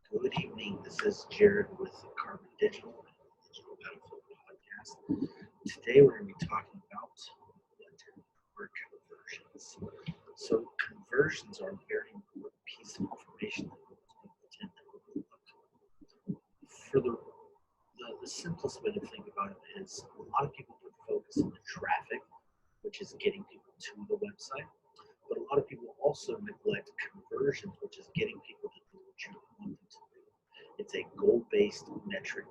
Good evening. This is Jared with Carbon Digital Battlefield Podcast. Today we're going to be talking about what are conversions. So conversions are a very important piece of information that most people tend to overlook. For the simplest way to think about it is a lot of people put focus on the traffic, which is getting people to the website. But a lot of people also neglect conversions, which is getting people to do what you want them to do. It's a goal-based metric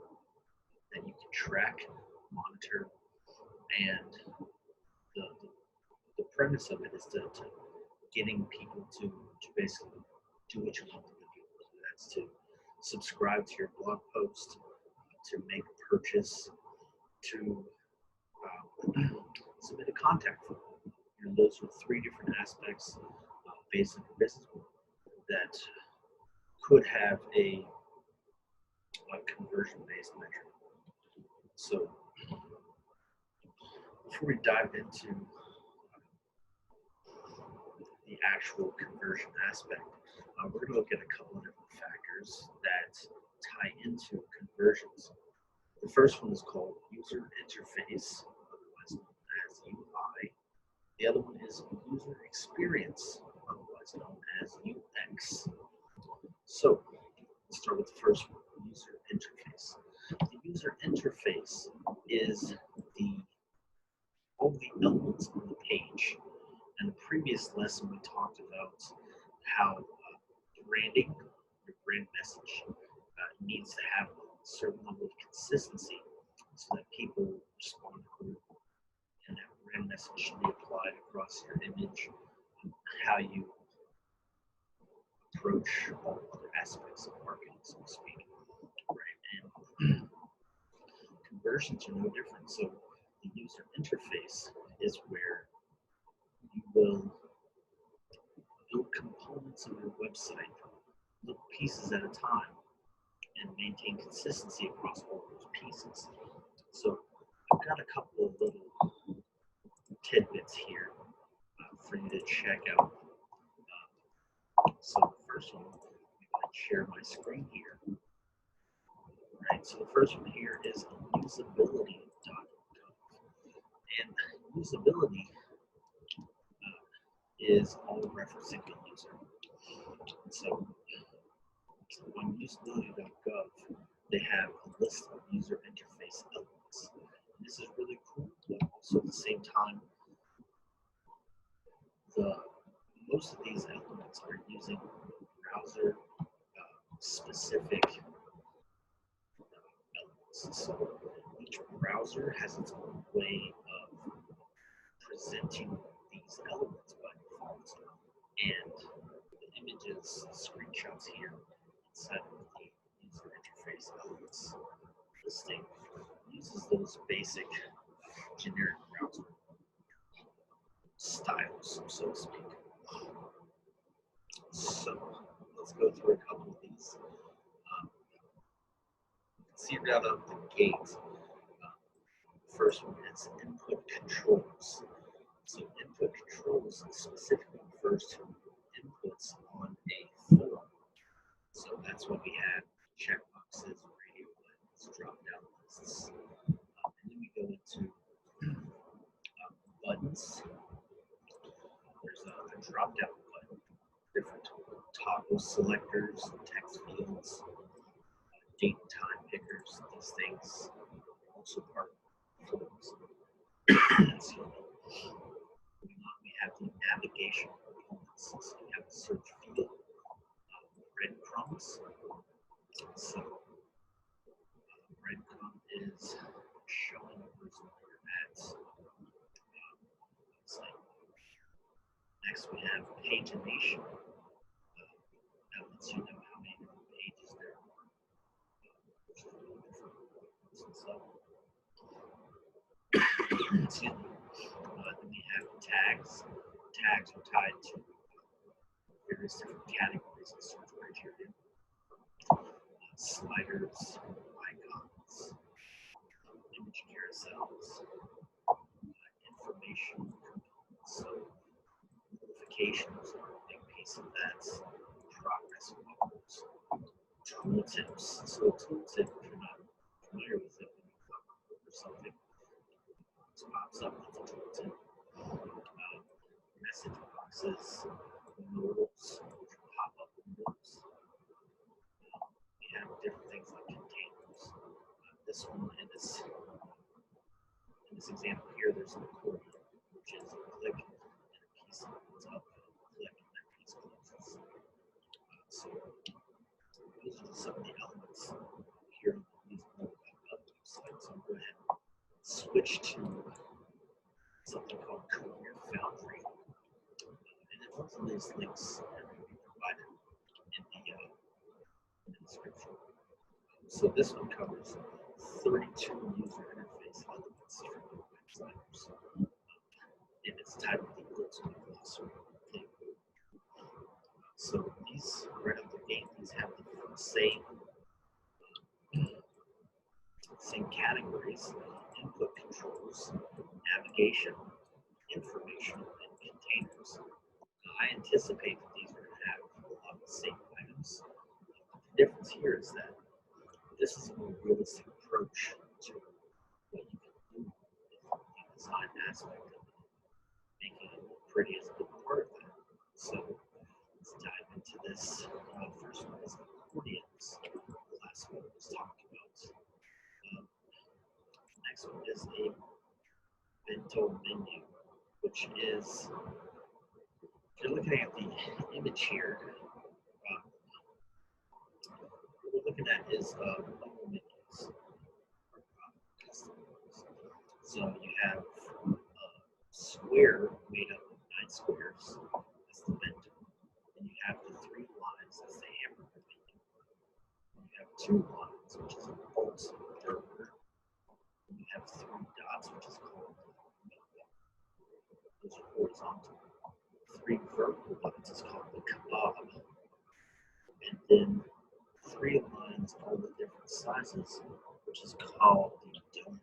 that you can track, monitor, and the, the, the premise of it is to getting people to basically do what you want them to do. Whether that's to subscribe to your blog post, to make a purchase, to submit a contact form. Those are three different aspects based on your business that could have a conversion-based metric. So before we dive into the actual conversion aspect, we're going to look at a couple of different factors that tie into conversions. The first one is called user interface, otherwise known as UI. The other one is user experience, otherwise known as UX. So let's start with the first one, user interface. The user interface is all the elements on the page. In the previous lesson, we talked about how branding, your brand message, needs to have a certain level of consistency so that people respond accordingly. And that brand message should be applied across your image, how you approach all other aspects of marketing, so to speak. Right? And conversions are no different. So the user interface is where you will build components of your website, little pieces at a time, and maintain consistency across all those pieces. So I've got a couple of little tidbits here for you to check out. So the first one, I'm going to share my screen here. Right. So the first one here is usability.gov, and usability is all referencing the user. And so on usability.gov, they have a list of user interface elements. And this is really cool, but also at the same time, most of these elements are using browser specific elements. So each browser has its own way of presenting these elements by default. And the images, screenshots here inside of the user interface elements listing uses those basic generic browser styles, so to speak. So let's go through a couple of these. See right out of the gate, first one is input controls. So input controls specifically refers to inputs on a form. So that's what we have: checkboxes, radio buttons, drop-down lists. And then we go into buttons. There's a drop-down button, different toggle selectors, text fields, date and time pickers. These things are also part of forms. We have the navigation components. So we have the search field, breadcrumbs. So breadcrumb is showing a person where you're at. Next, we have pagination. That lets you know how many different pages there are. Excuse me. Then we have tags. Tags are tied to various different categories of search criteria. Sliders, icons, image carousels, information components. So notifications are a big piece of that. Progress bars, tooltips. So a tooltip, if you're not familiar with it, when you hover over something, it pops up with a tooltip. Message boxes, notes, pop-up windows. We have different things like containers. This one in this example here, there's an accordion, which is a click and a piece opens up, click and that piece closes. So those are some of the elements here on these mobile websites. So I'll go ahead and switch to something called Career Foundry. And then both of these links are going to be provided in the description. So this one covers 32 user interface elements for web designers. And it's titled the Ultimate Glossary. So these, right out the gate, these have the same categories: input controls, navigation, information, and containers. I anticipate that these are going to have a lot of the same items. The difference here is that this is a more realistic approach to what you can do with the design aspect of it. Making it look pretty is a big part of that. So let's dive into this. First one is accordions. The last one was talked about. Next one is a bento menu, which is, if you're looking at the image here, what we're looking at is mobile menus. So you have a square made up of 9 squares, that's the bento. And you have the 3 lines, that's the hamburger menu. You have 2 lines, which is a bolt burger. And you have 3 dots, which is called those are horizontal. 3 vertical lines is called the kebab. And then 3 lines, all the different sizes, which is called the donut.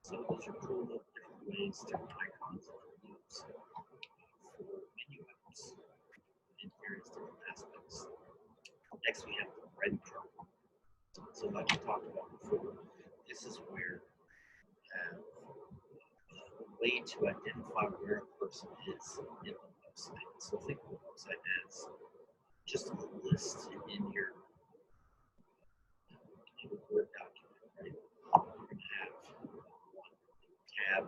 So those are cool little different ways, different icons that we use for menu items in various different aspects. Next, we have the breadcrumb. So like we talked about before, this is where you have a way to identify where a person is in the website. So think of the website as just a list in your Word document, right? You're going to have one tab,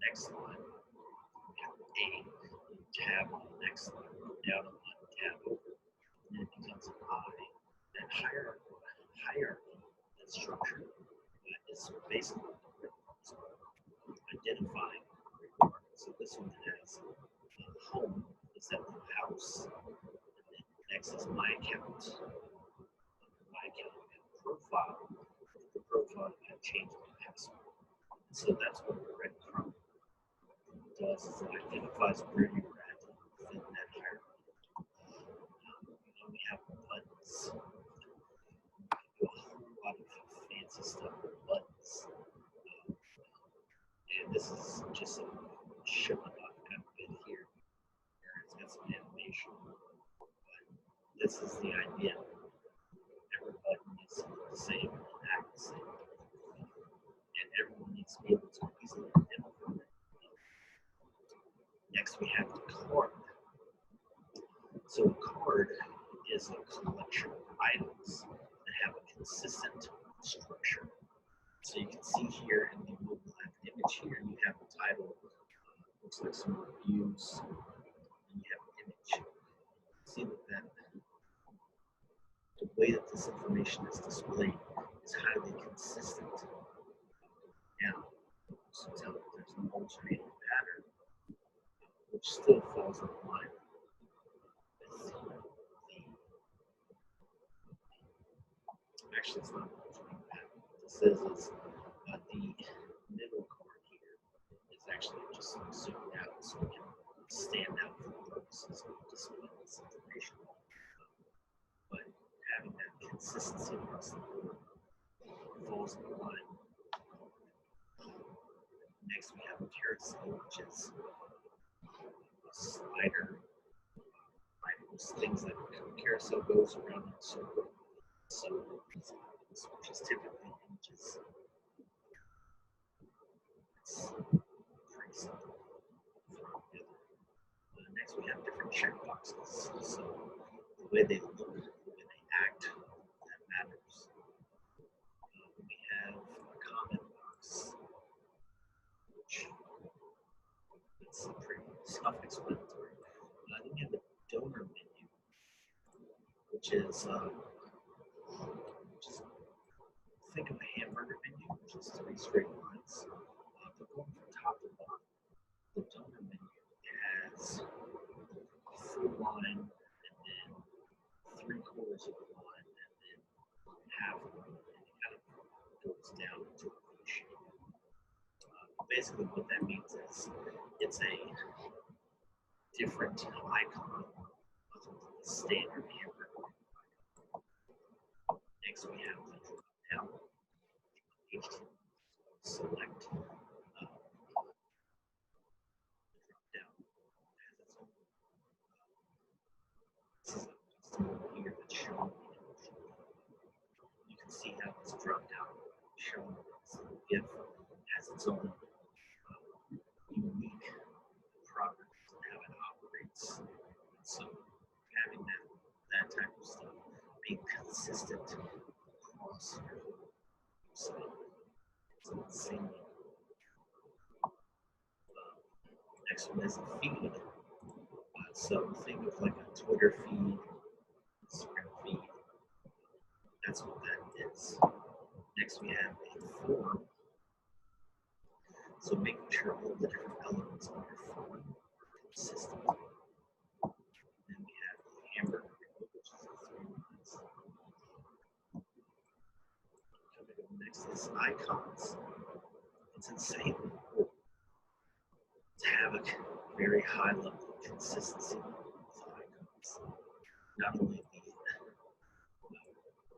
next line, have a tab on the next line, go down a line, tab over, and then it becomes an I. That hierarchy, that structure, is basically identifying where you are. So this one has home, is that the house, and then next is my account. My account and profile. The profile you have changed my password. So that's what the breadcrumb does, is it identifies where you're at within that hierarchy. We have buttons. We do a whole lot of fancy stuff with buttons. And this is just a showing off kind of bit here. It's got some animation. But this is the idea. Every button needs to look the same and act the same. And everyone needs to be able to easily identify it. Next, we have the card. So a card is a collection of items that have a consistent structure. So you can see here in the mobile app image here, you have the title, looks like some reviews, and you have an image. See that the way that this information is displayed is highly consistent. Now, so tell that there's an alternating pattern, which still falls in line with actually it's not an alternating pattern. What this is the middle card here is actually just zoomed out so it can stand out for the purposes of displaying this information. But having that consistency across the board falls in line. Next, we have a carousel, which is a slider. Those things that carousel goes around in a circle. So these items, which is typically images, it's pretty simple to throw together. Next, we have different checkboxes. So the way they look, the way they act, that matters. We have a comment box, which is pretty self-explanatory. Then we have the donor menu, which is just think of a hamburger menu, which is three straight lines. But going from top to bottom, the donor menu has a full line, and then three-quarters of a line, and then half a line, and it kind of goes down into a V shape. Basically, what that means is it's a different icon of the standard hamburger. Next, we have the drop down. Select the drop down has its own. This is a custom one here that's showing you can see how this drop down showing this GIF has its own unique properties and how it operates. So having that type of stuff being consistent across your whole site is insane. Next one is a feed. So think of like a Twitter feed, Instagram feed. That's what that is. Next we have a form. So making sure all the different elements on your form are consistent. Then we have the hamburger, which is the 3 lines. Coming up next is icons. It's insane to have a very high level of consistency with icons. Not only the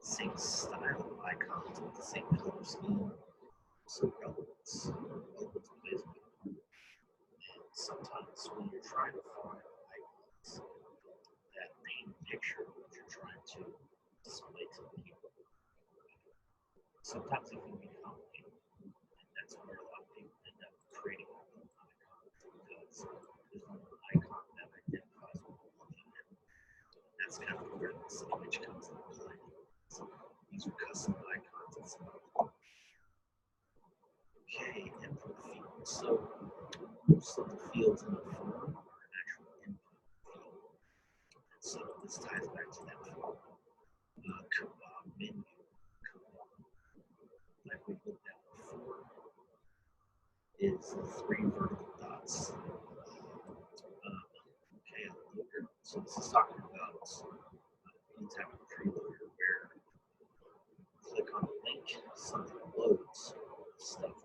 same style of icons with the same color scheme, also relevance. Relevance plays a big part. And sometimes when you're trying to find icons that paint a picture of what you're trying to display to people, sometimes it can be complicated. And that's where a lot of people end up creating their own icons because there's no icon that identifies what we're looking at. That's kind of where this image comes into play. So these are custom icons and stuff. Okay, input field. So most of the fields in the form are an actual input field. And so this ties back to that form. Menu, like we looked at before, is the 3 vertical dots. Okay, a loader. So this is talking about any type of preloader where you click on a link, something loads, stuff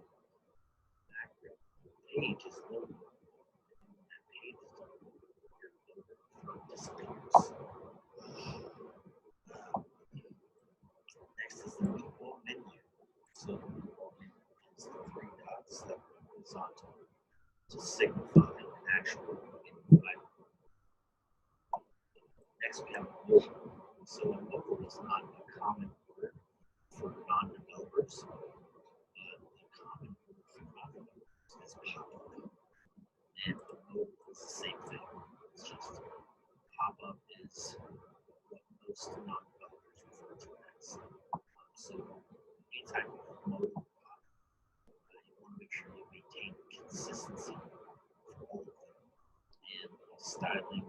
accurate. The page is loaded. And when that page is done, your loader disappears. Next is the meatball menu. So the meatball menu is the 3 dots that are horizontal to signify an actual menu item. Next we have mobile. So a mobile is not a common word for non-developers. The common word for non-developers is pop-up. And the mobile is the same thing. It's just pop-up is what most non-developers refer to as. So any type of mobile pop, you want to make sure you maintain consistency for all of them. And styling,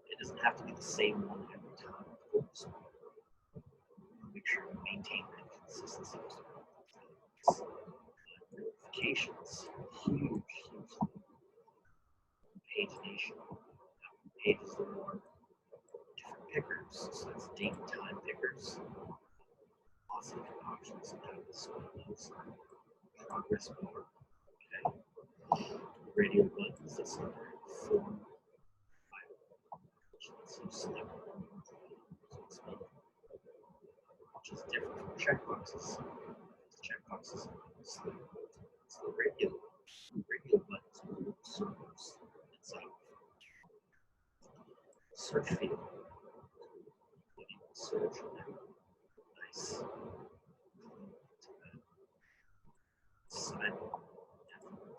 it doesn't have to be the same one every time, of course. Make sure you maintain that consistency. Notifications, huge, huge. Pagination. Pages are more different pickers, so that's date and time pickers. Lots of different options and how to display those. Progress bar. Okay. Radio buttons, that's another form item. So select one which is different from checkboxes. Checkboxes are it's the radio buttons move circles itself. Search field. Search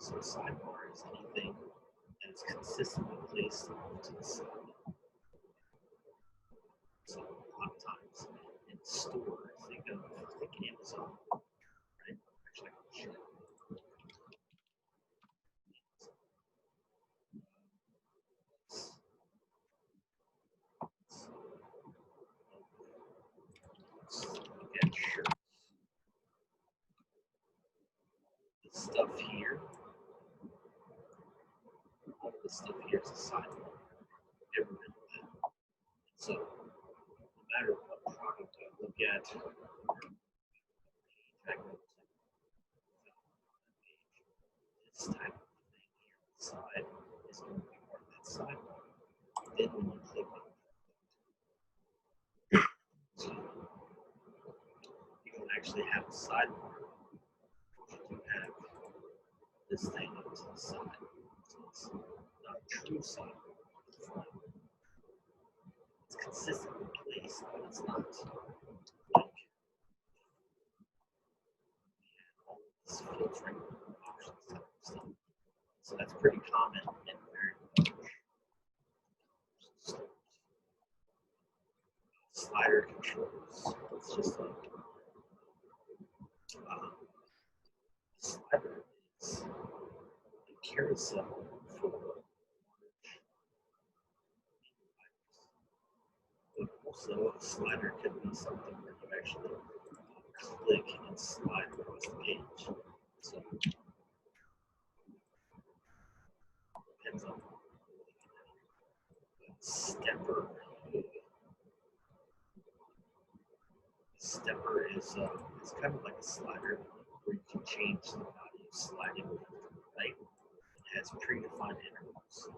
So a sidebar is anything that is consistently placed to the side. So a lot of times in the store, think Amazon, right? Actually, I can show you. Look at shirts. This stuff here, all of this stuff here is a sidebar. Never been that. So no matter what product I look at, I go to this type of thing here on the side is going to be part of that sidebar. Then when you click on it, so you don't actually have a sidebar. You have this thing up to the side. So it's not a true sidebar. It's consistently placed, but it's not like all this filtering options type of stuff. So that's pretty common in very large stores. Slider controls. It's just like slider is a carousel for large items. But also a slider could be something where you actually click and slide across the page. So depends on stepper. Stepper is it's kind of like a slider where you can change the value of sliding left and right. It has predefined intervals. We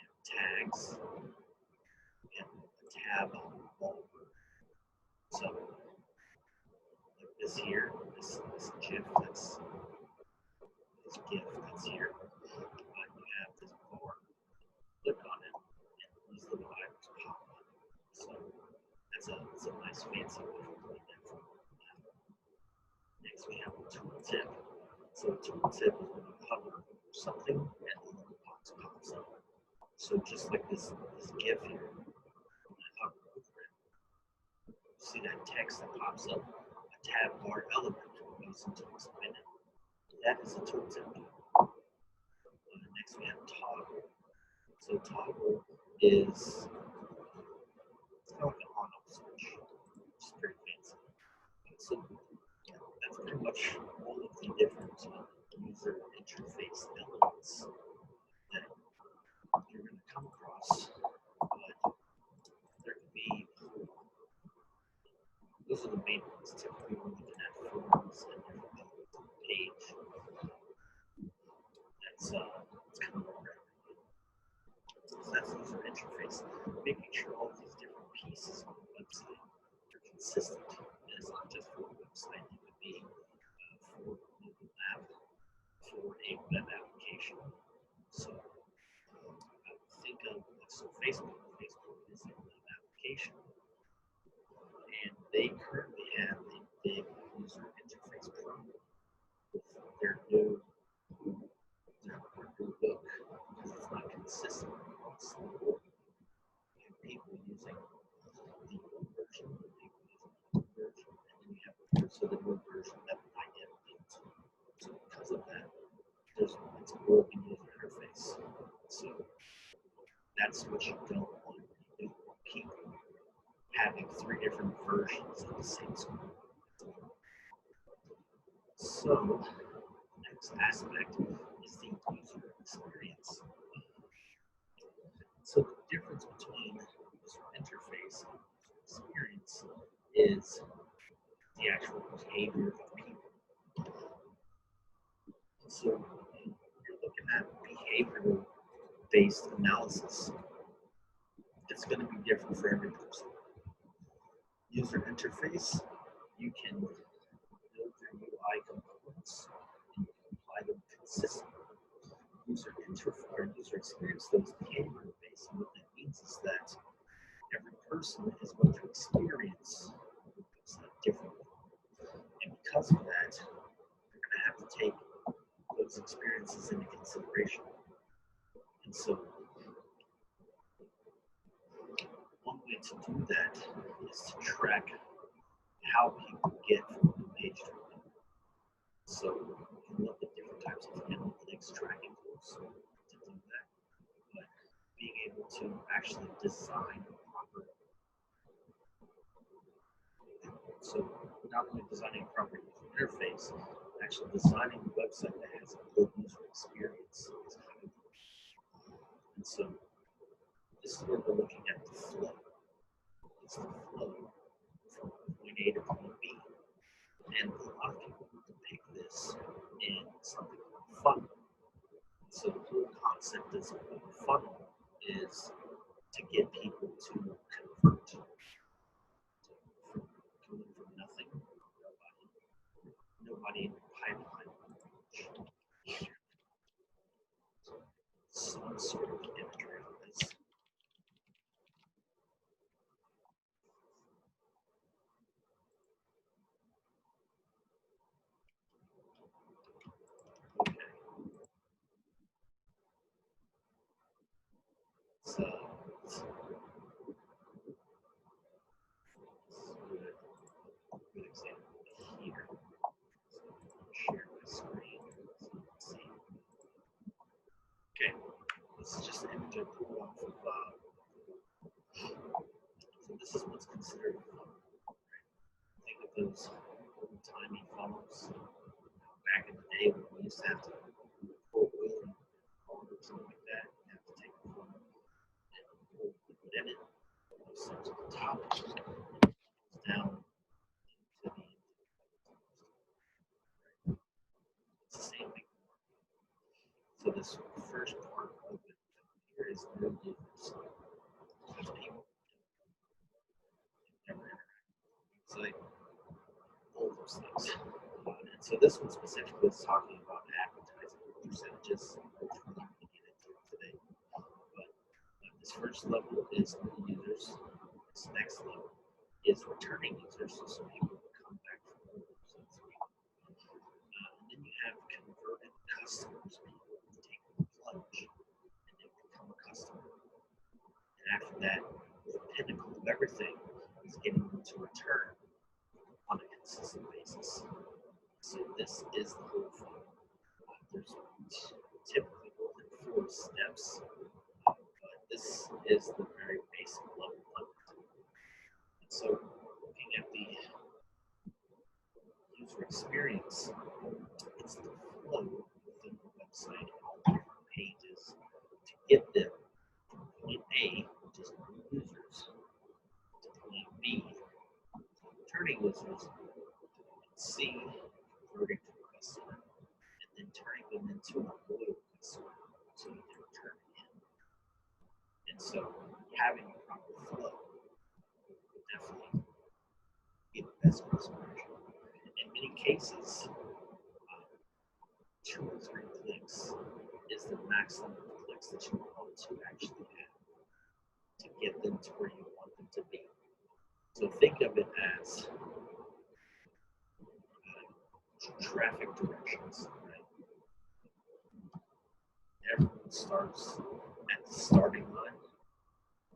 have tags and a tab all over. So like this here, this GIF that's here. You have this bar. Click on it, and these little items pop up. So that's a nice fancy way of doing that. Next, we have a tooltip. So a tooltip is when you hover over something and a little box pops up. So just like this GIF here, when I hover over it, see that text that pops up, a tab bar element goes into explain it. That is a tooltip. Next we have toggle. So toggle is kind of like an on-off switch, which is pretty fancy. So that's pretty much all of the different user interface elements that you're going to come across. But there can be, those are the main ones. Typically, we're looking at forms and different elements on the page. That's kind of what so that's user interface, making sure all of these different pieces on the website are consistent. And it's not just for a website, it could be for a mobile app, for a web application. So I would think of Facebook. Facebook is a web application, and they currently have a big user interface problem with their new look because it's not consistent across the board. People using the old version, people using the new version, and then you have the new version that might get linked. So because of that, it's a broken user interface. So that's what you don't want. You don't want people having 3 different versions of the same screen. So the next aspect is the user experience. So the difference between user interface and user experience is the actual behavior of people. So you're looking at behavioral based analysis. It's going to be different for every person. User interface, you can build your UI components and apply them consistently. User interface or user experience, those behavioral based. And what that means is that every person is going to experience the website differently. And because of that, you're going to have to take those experiences into consideration. And so one way to do that is to track how people get from one page to another. So you can look at different types of analytics tracking tools to do that. But being able to actually design a proper, so not only designing a proper user interface, actually designing a website that has a good user experience is kind of, and so this is where we're looking at the flow. It's the flow from point A to point B. And a lot of people depict this in something called funnel. So the whole concept of a funnel is to get people to convert from coming from nothing, nobody in the pipeline, some sort of imagery on this. Okay. So let's good example here. So share my screen so you can see. Okay, this is just an image I pulled off of. So this is what's considered a funnel. Think of those old timey funnels. Back in the day when we used to have to pour oil in or something like that, you have to take the funnel and pour liquid in it. It starts at the top and goes down to the end. It's the same thing. So this first part of it here is no users. Because people never interact with the website, all those things. And so this one specifically is talking about advertising percentages, which we're not going to get into today. But this first level is new users. This next level is returning users, so people will come back for more. And then you have converted customers, people who take the plunge and they become a customer. And after that, the pinnacle of everything is getting them to return on a consistent basis. So this is the whole funnel. There's typically more than 4 steps, but this is the very basic level of it. And so looking at the user experience, it's the flow within the website, all the different pages to get them from point A, which is new users, to point B, returning users, to point C, converting to a customer, and then turning them into a loyal customer so that they return again. And so having a proper flow would definitely be the best course correction. In many cases, 2 or 3 clicks is the maximum of clicks that you want to actually have to get them to where you want them to be. So think of it as traffic directions, right? Everyone starts at the starting line,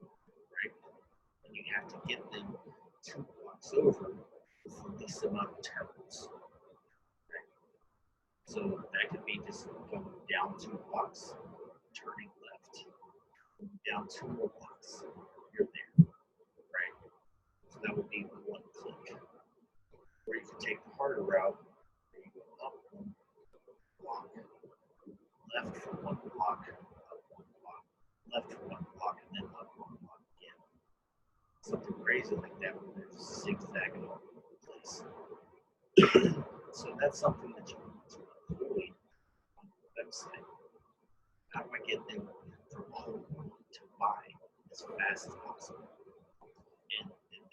right? And you have to get them 2 blocks over with the least amount of turns, right? So that could be just going down 2 blocks, turning left, down 2 more blocks, you're there, right? So that would be 1 click. Or you can take the harder route, where you go up 1 block, left for 1 block, up 1 block, left for 1 block, and then up 1 block again. Something crazy like that where there's zigzagging all over the place. So that's something that you need to avoid on your website. How do I get them from home to buy as fast as possible? And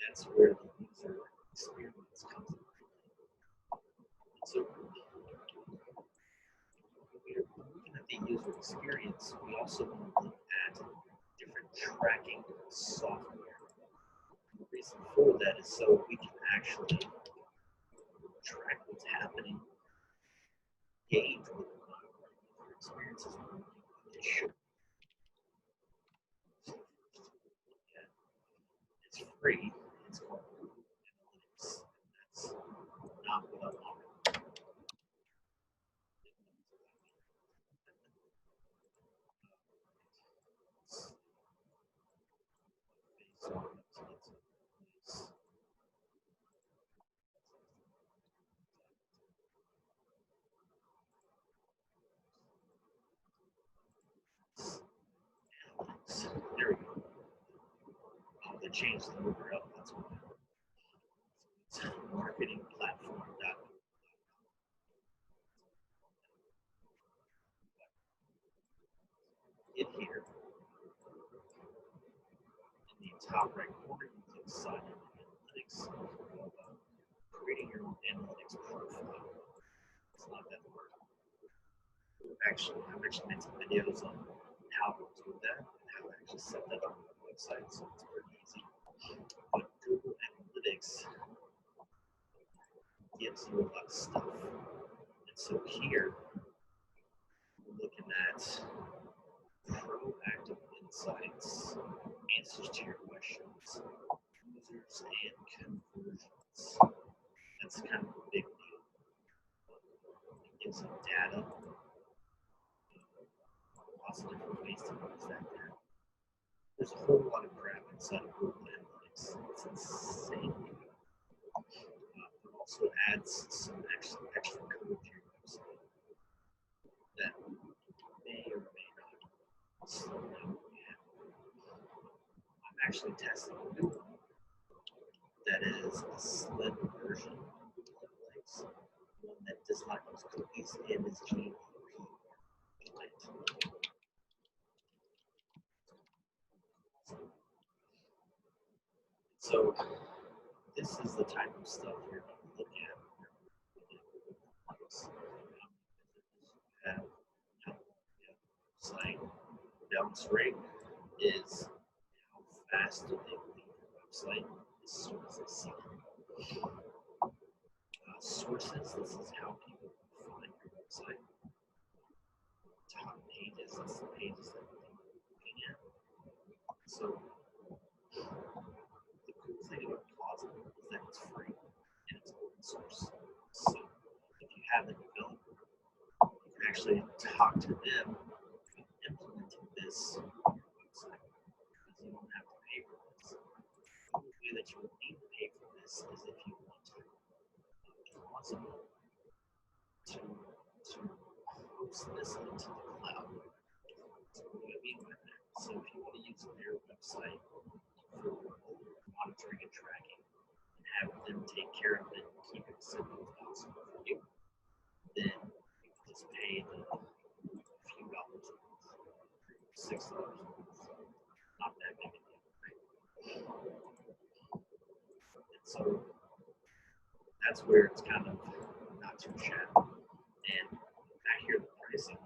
that's where the user experience comes in. So when we're looking at the user experience, we also want to look at different tracking software. The reason for that is so we can actually track what's happening, gauge experiences are working, they should. So it's free. It's called Google Analytics. That's not what I want. There we go. Oh, they changed the URL. That's what it's marketing platform. In here, in the top right corner, you click sign in analytics. Creating your own analytics profile. It's not that hard. I've actually made some videos on how to do that and how to actually set that up on the website, so it's pretty easy. But Google Analytics gives you a lot of stuff. And so here, we're looking at proactive insights, answers to your questions, users, and conversions. That's kind of a big deal. It gives you data, lots of different ways to use that data. There's a whole lot of crap inside of Google Analytics. It's insane. It also adds some extra code to your website that may or may not slow down the app. I'm actually testing a new one that is a slim version of Google Analytics, one that does not use cookies and is GDPR compliant. So this is the type of stuff you're going to look at when you're looking at Google Analytics. How many visitors you have, how long you have the website. Bounce rate is how fast do they leave your website as soon as they see it. Sources, this is how people find your website. Top pages, that's the pages that people are looking at. So the cool thing about Closet is that it's free and it's open source. So if you have a developer, you can actually talk to them about implementing this on your website because you don't have to pay for this. The only way that you would need to pay for this is if you want to Closet to host this into the cloud. So what do I mean by that? So if you want to use their website for monitoring and tracking and have them take care of it and keep it as simple as possible for you, then you can just pay the few dollars a month, $6 a month. Not that big a deal, right? And so that's where it's kind of not too shabby. And back here, the pricing, a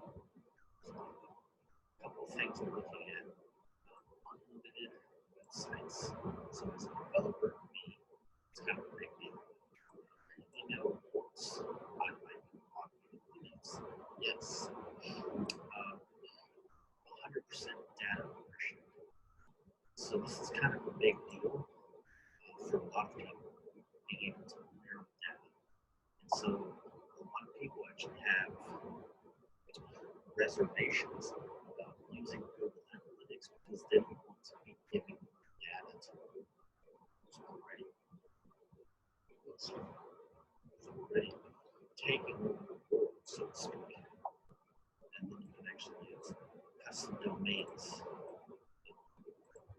couple of things we're looking at. Unlimited websites. So as a developer, for me, it's kind of a big deal. Email reports, I like automated emails. Yes. 100% data ownership. So this is kind of a big deal for a lot of people, being able to own their own data. And so a lot of people actually have reservations about using Google Analytics because they don't want to be giving data to Google who's already taking over the world, so to speak. And then you can actually use custom domains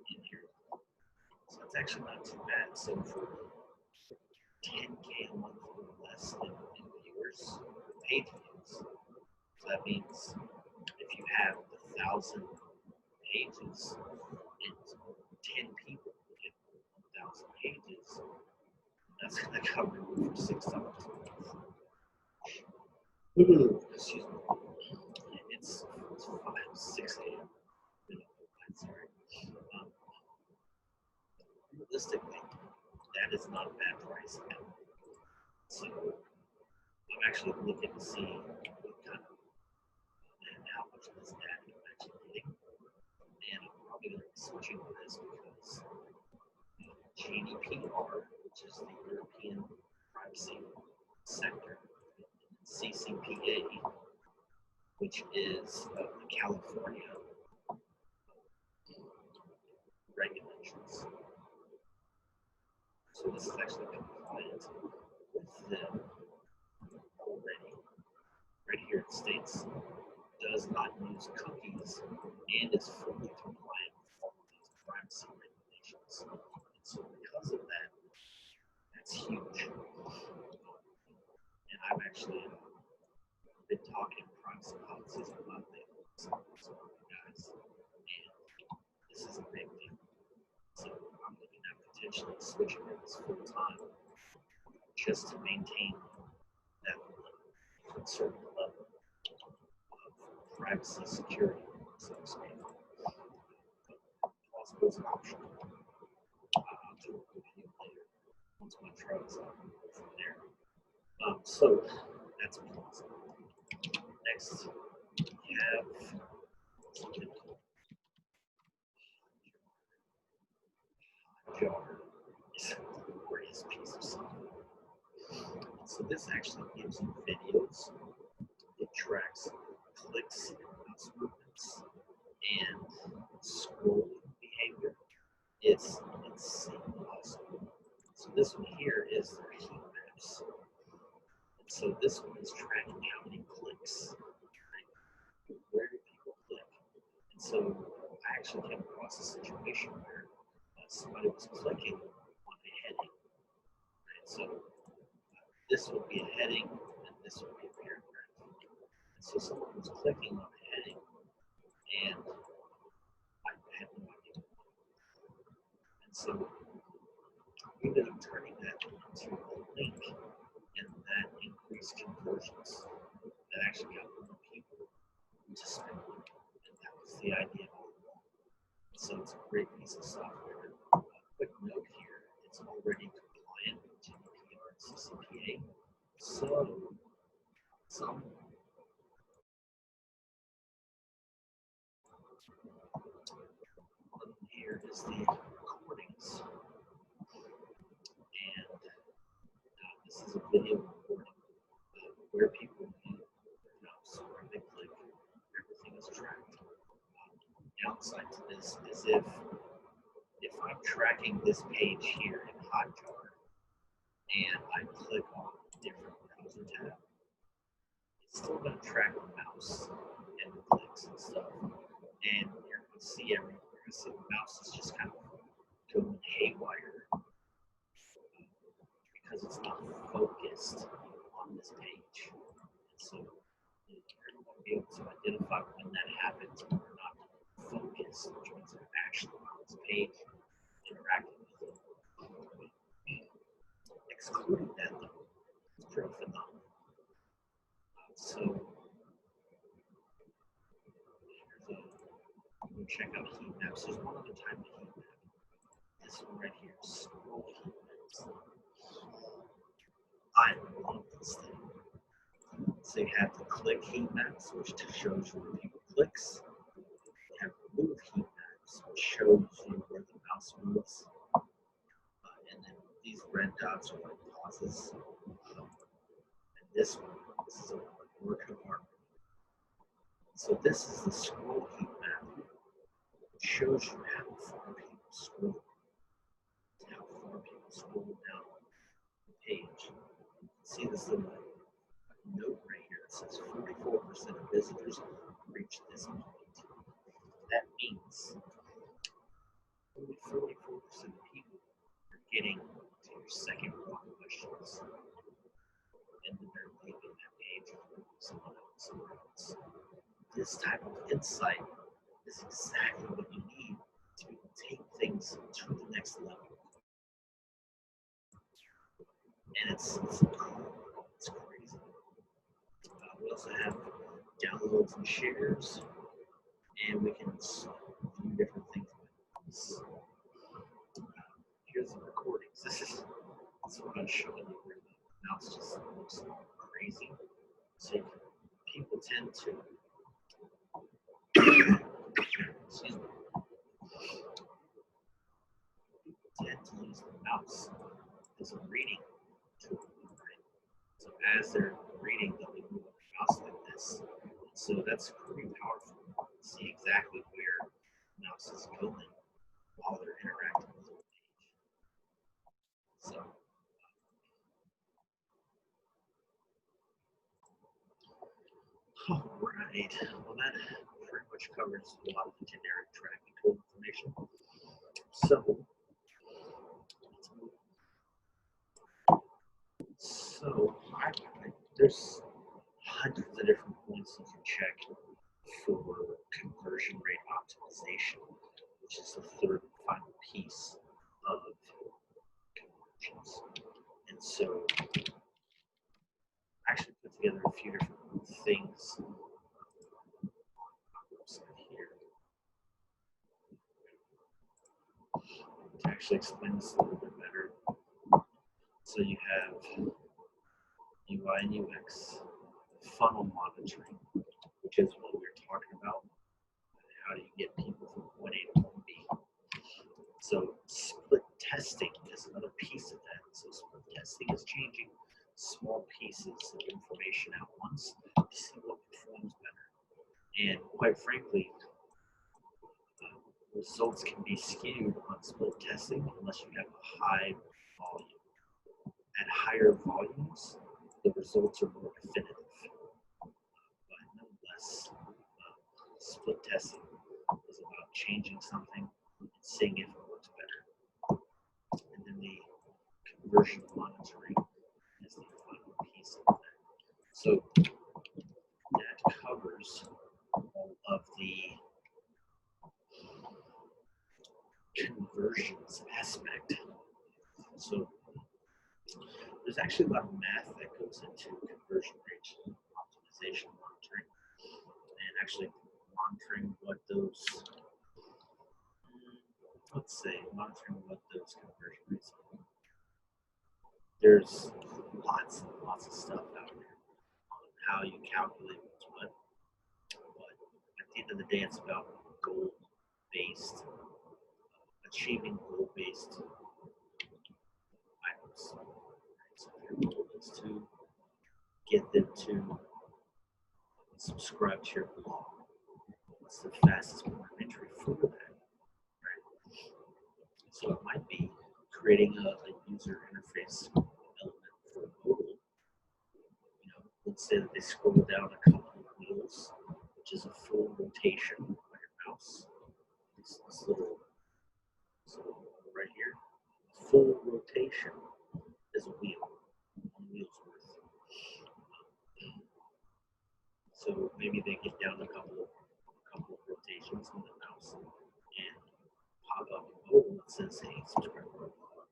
in here. So it's actually not too bad. So for 10K a month or less in viewers, paid views, so that means if you have 1,000 pages and 10 people get 1,000 pages, that's going to cover you for $6 a month. Excuse me. It's 6 a.m. Sorry. Realistically, that is not a bad price at all. So I'm actually looking to see what kind of how much of this data I'm actually getting. And I'm probably going to be switching to this because GDPR, which is the European privacy sector, and CCPA, which is the California regulations. So this is actually compliant with them already. Right here it states does not use cookies and is fully compliant with all of these privacy regulations. And so because of that, that's huge. And I've actually been talking privacy policies with my some guys, and this is a big deal. So I'm looking at potentially switching to this full time just to maintain that certain level of privacy security, so to speak. Also, it's an option to work with you later once my trial is out and go from there. So that's plausible. Next, we have something called Jar. It's the greatest piece of software. So this actually gives you videos. It tracks clicks and mouse movements and scrolling behavior. It's insanely awesome. So this one here is their heat maps. And so this one is tracking how many clicks, right? Where do people click? And so I actually came across a situation where somebody was clicking on a heading. Right? So this would be a heading, and this would be a paragraph. And so someone was clicking on the heading, and I had no idea. And so we ended up turning that into a link, and that increased conversions. That actually got more people to spend money, and that was the idea all along. So it's a great piece of software. Quick note here, it's already compliant with GDPR and CCPA. So some one here is the recordings, and this is a video recording where people move their mouse, where they click, everything is tracked. Downside to this is if I'm tracking this page here in Hotjar and I click on a different browser tab, it's still going to track the mouse and the clicks and stuff. And you're going to see everywhere. So the mouse is just kind of going haywire because it's not focused on this page. And so you're going to be able to identify when that happens when you're not focused, which means they're actually on this page interacting with it. Excluding that, though, is pretty phenomenal. So you can check out heat maps. There's one other type of heat map. This one right here, scroll heat maps. I love this thing. So you have the click heat maps, which shows you where people clicks. You have move heat maps, which shows you where the mouse moves. And then these red dots are like pauses. And this one, this is a work of art. So this is the scroll heat map, which shows you how far people scroll. How far people scroll down the page. See this little note right here. It says 44% of visitors reach this point. That means only 44% of people are getting to your second row of questions. And then they're leaving that page for someone else, somewhere else. This type of insight is exactly what you need to take things to the next level. And it's cool. It's crazy. We also have downloads and shares, and we can do different things. Here's the recordings. This is what I'm showing you where the mouse just looks crazy. So people tend to Excuse me. Tend to use the mouse as a reading tool, right? So as they're reading, they'll be moving the mouse like this. So that's pretty powerful to see exactly where the mouse is going while they're interacting with the page. So, all right. Well, that pretty much covers a lot of the generic tracking tool information. So, there's hundreds of different points you can check for conversion rate optimization, which is the third and final piece of conversions. And so I actually put together a few different things on the website here to actually explain this a little bit better. So you have UI and UX, funnel monitoring, which is what we were talking about. How do you get people from point A to point B? So split testing is another piece of that. So split testing is changing small pieces of information at once to see what performs better. And quite frankly, results can be skewed on split testing unless you have a high volume. At higher volumes, the results are more definitive. But nonetheless, split testing is about changing something and seeing if it works better. And then the conversion monitoring is the final piece of that. So that covers all of the conversions aspect. So there's actually a lot of math that goes into conversion rate optimization monitoring, and actually monitoring what those, monitoring what those conversion rates are. There's lots and lots of stuff out there on how you calculate what's what, but at the end of the day, it's about goal-based, achieving goal-based items. So if your goal is to get them to subscribe to your blog, what's the fastest point of entry for that? Right? So it might be creating a user interface element for mobile. Let's say that they scroll down a couple of wheels, which is a full rotation on your mouse. This little right here, full rotation is a wheel, one wheel's worth. So maybe they get down a couple of rotations on the mouse and pop up a mobile that says, "Hey, subscribe to our blog."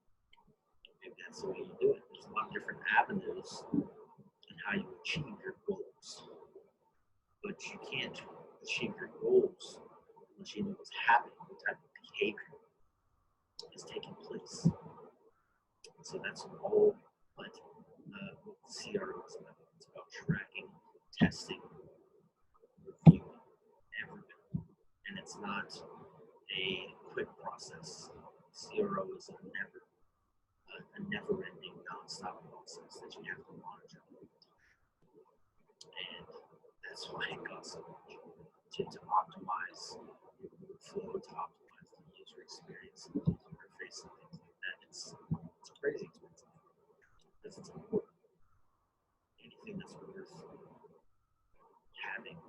Maybe that's the way you do it. There's a lot of different avenues in how you achieve your goals, but you can't achieve your goals unless you know what's happening, what type of behavior is taking place. So that's all what CRO is about. It's about tracking, testing, reviewing everything. And it's not a quick process. CRO is a never-ending, non-stop process that you have to monitor. And that's why it costs so much to optimize your workflow, to optimize the user experience, the user interface, and things like that. It's crazy expensive because it's important. Anything that's worth having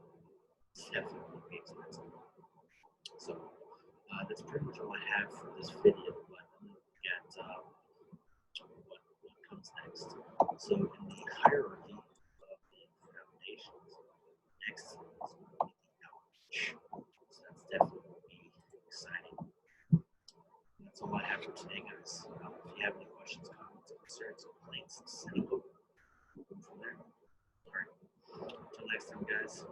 is definitely be expensive. So that's pretty much all I have for this video. But I'm going to look at what comes next. So in the hierarchy of the foundations, next is going to be the outreach. So that's definitely going to be exciting. That's all I have for today, guys. If you have any questions, comments, concerns, complaints, send them over. We'll go from there. All right. Until next time, guys.